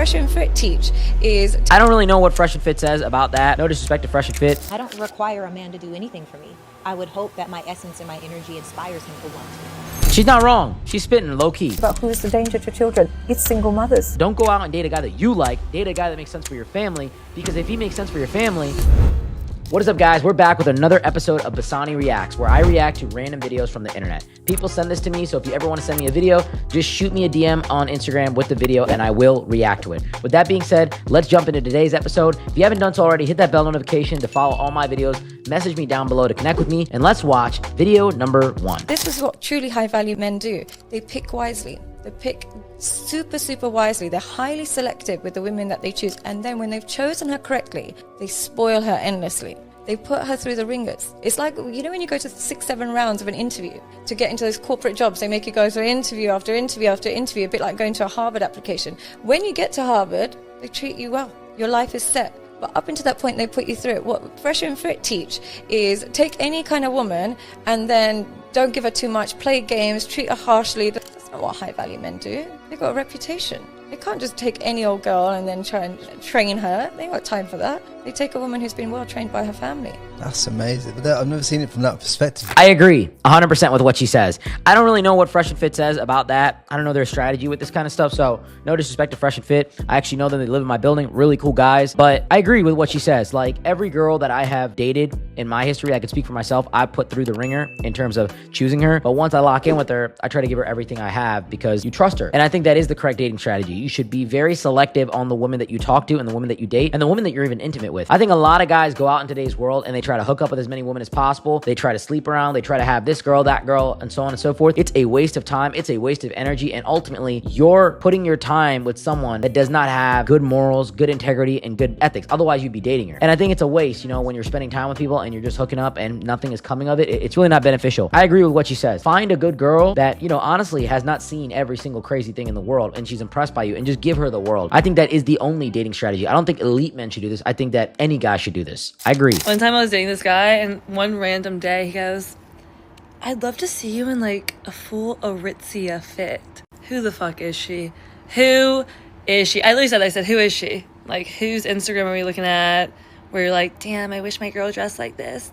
Fresh and Fit teach is... I don't really know what Fresh and Fit says about that. No disrespect to Fresh and Fit. I don't require a man to do anything for me. I would hope that my essence and my energy inspires him to want to. She's not wrong. She's spitting low key. But who's the danger to children? It's single mothers. Don't go out and date a guy that you like. Date a guy that makes sense for your family, because if he makes sense for your family... What is up, guys? We're back with another episode of Basani Reacts, where I react to random videos from the internet. People send this to me, so if you ever want to send me a video, just shoot me a DM on Instagram with the video and I will react to it. With that being said, let's jump into today's episode. If you haven't done so already, hit that bell notification to follow all my videos. Message me down below to connect with me, and let's watch video number 1. This is what truly high-value men do. They pick wisely. They pick super wisely. They're highly selective with the women that they choose. And then when they've chosen her correctly, they spoil her endlessly. They put her through the ringers. It's like, you know, when you go to 6-7 rounds of an interview to get into those corporate jobs, they make you go through interview after interview after interview, a bit like going to a Harvard application. When you get to Harvard, they treat you well. Your life is set. But up until that point, they put you through it. What Fresh and Fit teach is take any kind of woman and then don't give her too much, play games, treat her harshly. That's not what high-value men do. They've got a reputation. They can't just take any old girl and then try and train her. They ain't got time for that. They take a woman who's been well trained by her family. That's amazing. But I've never seen it from that perspective. I agree 100% with what she says. I don't really know what Fresh and Fit says about that. I don't know their strategy with this kind of stuff, so no disrespect to Fresh and Fit. I actually know them. They live in my building. Really cool guys. But I agree with what she says. Like, every girl that I have dated in my history, I can speak for myself, I put through the ringer in terms of choosing her. But once I lock in with her, I try to give her everything I have because you trust her. And I think that is the correct dating strategy. You should be very selective on the women that you talk to and the women that you date and the women that you're even intimate with. I think a lot of guys go out in today's world and they try to hook up with as many women as possible. They try to sleep around. They try to have this girl, that girl, and so on and so forth. It's a waste of time. It's a waste of energy. And ultimately, you're putting your time with someone that does not have good morals, good integrity, and good ethics. Otherwise, you'd be dating her. And I think it's a waste, you know, when you're spending time with people and you're just hooking up and nothing is coming of it. It's really not beneficial. I agree with what she says. Find a good girl that, you know, honestly has not seen every single crazy thing in the world and she's impressed by you, and just give her the world. I think that is the only dating strategy. I don't think elite men should do this. I think that any guy should do this. I agree. One time I was dating this guy, and one random day he goes, I'd love to see you in like a full Aritzia fit. Who the fuck is she? Who is she? I literally said, I said, who is she? Like, whose Instagram are we looking at? Where you're like, damn, I wish my girl dressed like this.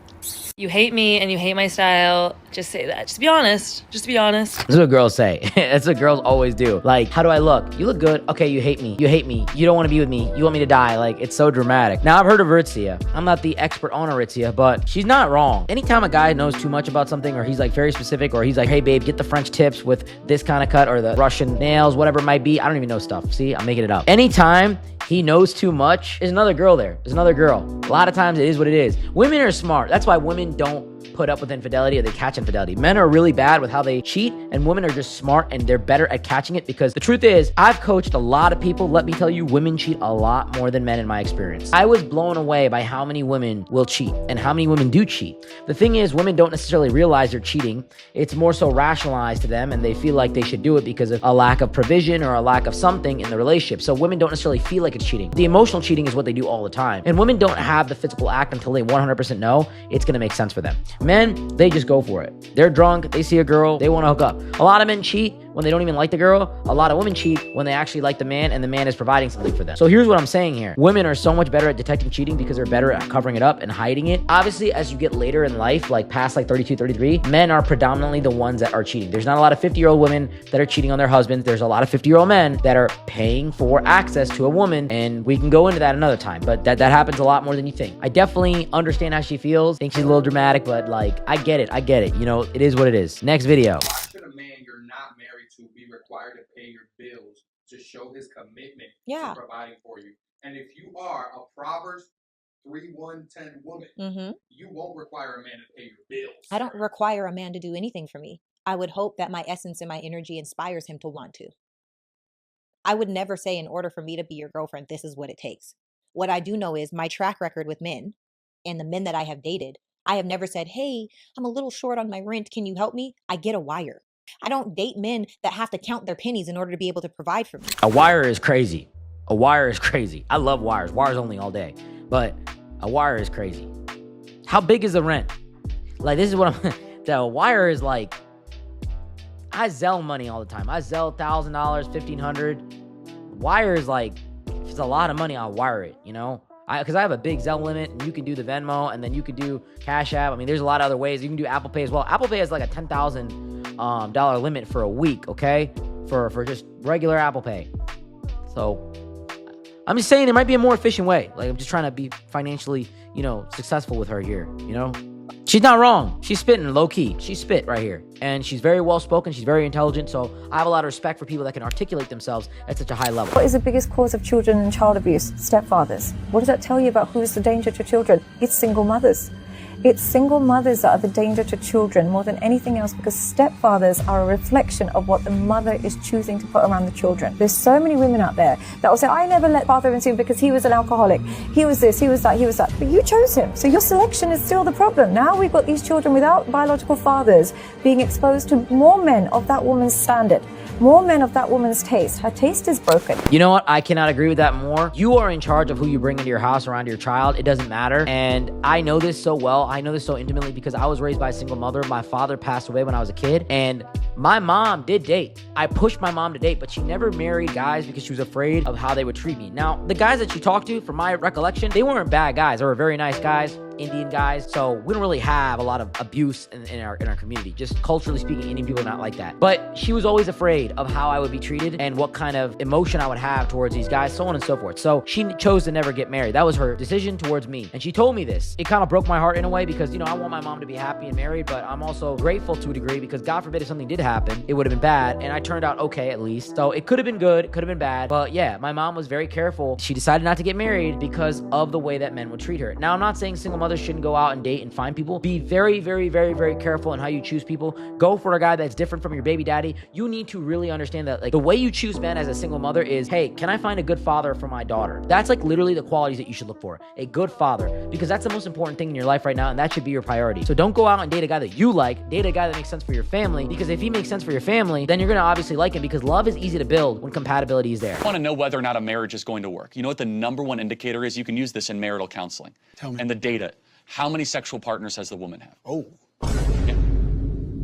You hate me and you hate my style. Just say that. Just be honest. Just be honest. That's what girls say. That's what girls always do. Like, how do I look? You look good. Okay, you hate me. You hate me. You don't want to be with me. You want me to die. Like, it's so dramatic. Now, I've heard of Aritzia. I'm not the expert on Aritzia, but she's not wrong. Anytime a guy knows too much about something, or he's like very specific, or he's like, hey babe, get the French tips with this kind of cut, or the Russian nails, whatever it might be. I don't even know stuff. See, I'm making it up. Anytime he knows too much, there's another girl there. There's another girl. A lot of times it is what it is. Women are smart. That's why women don't put up with infidelity, or they catch infidelity. Men are really bad with how they cheat, and women are just smart and they're better at catching it, because the truth is, I've coached a lot of people. Let me tell you, women cheat a lot more than men in my experience. I was blown away by how many women will cheat and how many women do cheat. The thing is, women don't necessarily realize they're cheating. It's more so rationalized to them, and they feel like they should do it because of a lack of provision or a lack of something in the relationship. So women don't necessarily feel like it's cheating. The emotional cheating is what they do all the time. And women don't have the physical act until they 100% know it's going to make sense for them. Men, they just go for it. They're drunk, they see a girl, they want to hook up. A lot of men cheat when they don't even like the girl. A lot of women cheat when they actually like the man and the man is providing something for them. So here's what I'm saying here. Women are so much better at detecting cheating because they're better at covering it up and hiding it. Obviously, as you get later in life, like past like 32, 33, men are predominantly the ones that are cheating. There's not a lot of 50-year-old women that are cheating on their husbands. There's a lot of 50-year-old men that are paying for access to a woman, and we can go into that another time, but that happens a lot more than you think. I definitely understand how she feels. Think she's a little dramatic, but like, I get it. You know, it is what it is. Next video. Why should a man you're not married to be required to pay your bills to show his commitment to providing for you? And if you are a Proverbs 3:1-10 woman, you won't require a man to pay your bills. I don't require a man to do anything for me. I would hope that my essence and my energy inspires him to want to. I would never say, in order for me to be your girlfriend, this is what it takes. What I do know is my track record with men and the men that I have dated. I have never said, hey, I'm a little short on my rent. Can you help me? I get a wire. I don't date men that have to count their pennies in order to be able to provide for me. A wire is crazy. A wire is crazy. I love wires. Wires only all day. But a wire is crazy. How big is the rent? Like, this is what I'm... The wire is like... I Zelle money all the time. I Zelle $1,000, $1,500. Wire is like it's a lot of money, I'll wire it, you know? Because I have a big Zelle limit, and you can do the Venmo, and then you can do Cash App. I mean, there's a lot of other ways. You can do Apple Pay as well. Apple Pay has like a $10,000 limit for a week, okay? For just regular Apple Pay. So I'm just saying there might be a more efficient way. Like, I'm just trying to be financially, you know, successful with her here, you know? She's not wrong. She's spitting low key. She's spit right here. And she's very well spoken. She's very intelligent. So I have a lot of respect for people that can articulate themselves at such a high level. What is the biggest cause of children and child abuse? Stepfathers. What does that tell you about who is the danger to children? It's single mothers. It's single mothers that are the danger to children more than anything else, because stepfathers are a reflection of what the mother is choosing to put around the children. There's so many women out there that will say, I never let father into him because he was an alcoholic. He was this, he was that, he was that. But you chose him. So your selection is still the problem. Now we've got these children without biological fathers being exposed to more men of that woman's standard. More men of that woman's taste. Her taste is broken. You know what? I cannot agree with that more. You are in charge of who you bring into your house around your child. It doesn't matter. And I know this so well. I know this so intimately because I was raised by a single mother. My father passed away when I was a kid. And my mom did date. I pushed my mom to date, but she never married guys because she was afraid of how they would treat me. Now, the guys that she talked to, from my recollection, they weren't bad guys. They were very nice guys. Indian guys, so we don't really have a lot of abuse in our community. Just culturally speaking, Indian people are not like that. But she was always afraid of how I would be treated and what kind of emotion I would have towards these guys, so on and so forth. So she chose to never get married. That was her decision towards me, and she told me this. It kind of broke my heart in a way because, you know, I want my mom to be happy and married, but I'm also grateful to a degree because God forbid if something did happen, it would have been bad, and I turned out okay at least. So it could have been good, it could have been bad, but yeah, my mom was very careful. She decided not to get married because of the way that men would treat her. Now, I'm not saying single mothers shouldn't go out and date and find people. Be very, very, very, very careful in how you choose people. Go for a guy that's different from your baby daddy. You need to really understand that, like, the way you choose men as a single mother is, hey, can I find a good father for my daughter? That's like literally the qualities that you should look for. A good father, because that's the most important thing in your life right now, and that should be your priority. So don't go out and date a guy that you like. Date a guy that makes sense for your family, because if he makes sense for your family, then you're going to obviously like him, because love is easy to build when compatibility is there. I want to know whether or not a marriage is going to work. You know what the number one indicator is? You can use this in marital counseling. Tell me. And the data. How many sexual partners has the woman have? Oh. Yeah.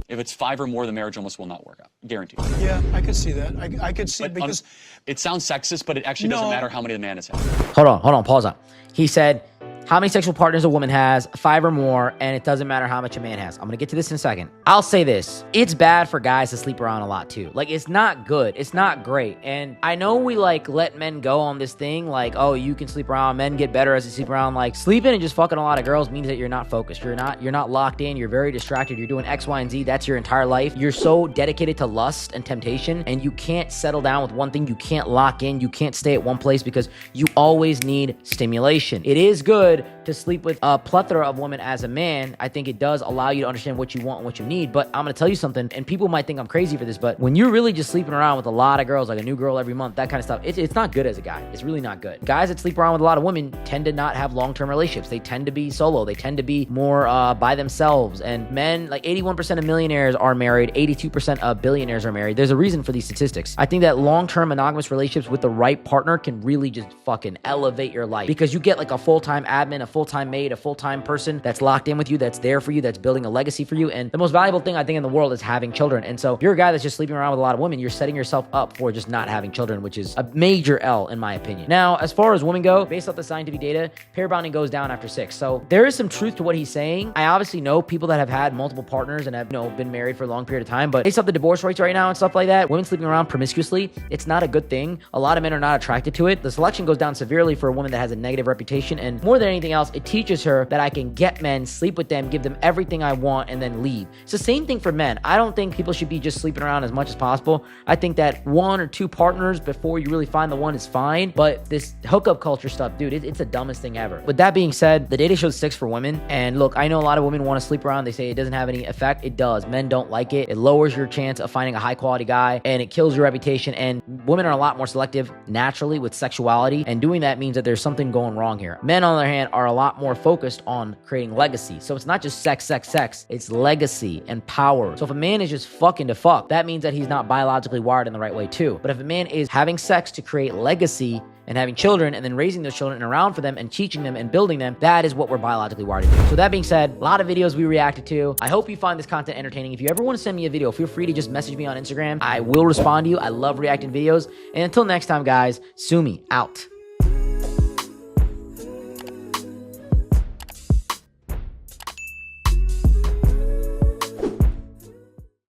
If it's 5 or more, the marriage almost will not work out. Guaranteed. Yeah, I could see that. I could see it because... it sounds sexist, but it actually doesn't matter how many the man has had. Hold on, pause on. He said, how many sexual partners a woman has, 5 or more, and it doesn't matter how much a man has. I'm going to get to this in a second. I'll say this. It's bad for guys to sleep around a lot too. Like, it's not good. It's not great. And I know we like let men go on this thing like, oh, you can sleep around. Men get better as they sleep around. Like, sleeping and just fucking a lot of girls means that you're not focused. You're not locked in. You're very distracted. You're doing X, Y, and Z. That's your entire life. You're so dedicated to lust and temptation, and you can't settle down with one thing. You can't lock in. You can't stay at one place because you always need stimulation. It is good to sleep with a plethora of women as a man. I think it does allow you to understand what you want and what you need. But I'm going to tell you something, and people might think I'm crazy for this, but when you're really just sleeping around with a lot of girls, like a new girl every month, that kind of stuff, it's not good as a guy. It's really not good. Guys that sleep around with a lot of women tend to not have long-term relationships. They tend to be solo. They tend to be more by themselves. And men, like 81% of millionaires are married. 82% of billionaires are married. There's a reason for these statistics. I think that long-term monogamous relationships with the right partner can really just fucking elevate your life, because you get like a full-time admin, a full-time maid, a full-time person that's locked in with you, that's there for you, that's building a legacy for you. And the most valuable thing I think in the world is having children. And so if you're a guy that's just sleeping around with a lot of women, you're setting yourself up for just not having children, which is a major L in my opinion. Now, as far as women go, based off the scientific data, pair bonding goes down after 6. So there is some truth to what he's saying. I obviously know people that have had multiple partners and have, been married for a long period of time, but based off the divorce rates right now and stuff like that, women sleeping around promiscuously, it's not a good thing. A lot of men are not attracted to it. The selection goes down severely for a woman that has a negative reputation. And more than anything else, it teaches her that I can get men, sleep with them, give them everything I want, and then leave. It's the same thing for men. I don't think people should be just sleeping around as much as possible. I think that 1 or 2 partners before you really find the one is fine, but this hookup culture stuff, dude, it's the dumbest thing ever. With that being said, the data shows 6 for women, and look, I know a lot of women want to sleep around. They say it doesn't have any effect. It does. Men don't like it. It lowers your chance of finding a high quality guy, and it kills your reputation, and women are a lot more selective naturally with sexuality, and doing that means that there's something going wrong here. Men, on the other hand, are a lot more focused on creating legacy. So it's not just sex, it's legacy and power. So if a man is just fucking to fuck, that means that he's not biologically wired in the right way too. But if a man is having sex to create legacy and having children and then raising those children and around for them and teaching them and building them, that is what we're biologically wired to do. So that being said, a lot of videos we reacted to. I hope you find this content entertaining. If you ever want to send me a video, feel free to just message me on Instagram. I will respond to you. I love reacting videos. And until next time, guys, Sumi out.